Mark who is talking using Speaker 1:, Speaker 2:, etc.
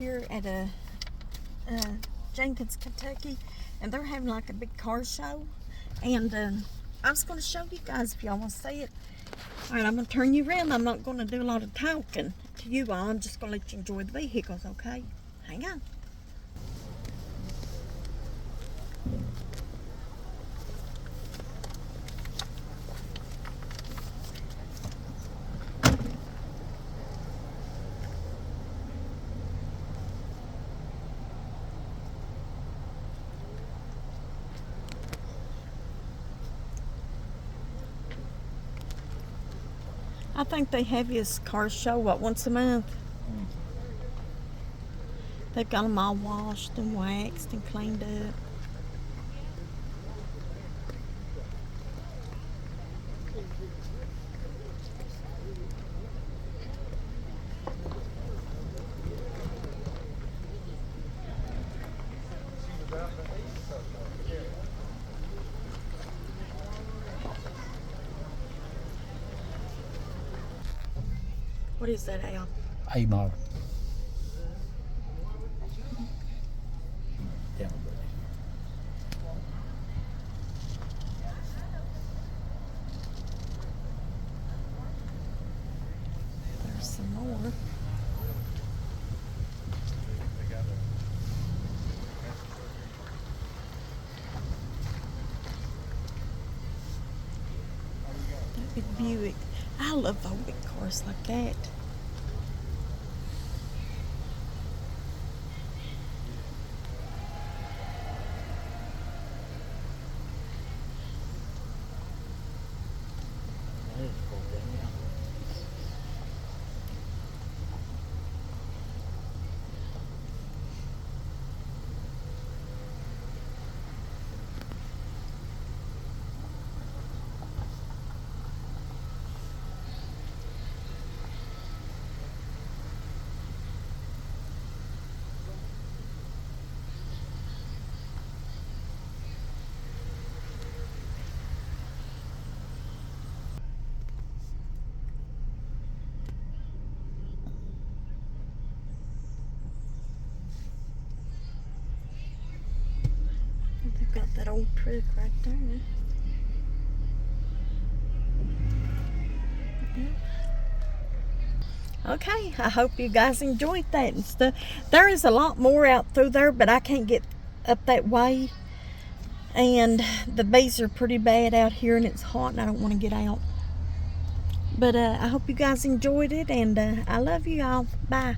Speaker 1: Here at Jenkins, Kentucky, and they're having like a big car show, and I was going to show you guys if y'all want to see it. All right, I'm going to turn you around. I'm not going to do a lot of talking to you all. I'm just going to let you enjoy the vehicles, okay? Hang on. I think they have this car show, once a month? They've got them all washed and waxed and cleaned up. What is that, Al?
Speaker 2: A model. Yeah.
Speaker 1: There's some more. That big Buick. I love those big cars like that. They've got that old truck right there. Okay, I hope you guys enjoyed that and stuff. There is a lot more out through there, but I can't get up that way. And the bees are pretty bad out here, and it's hot, and I don't want to get out. But I hope you guys enjoyed it, and I love you all. Bye.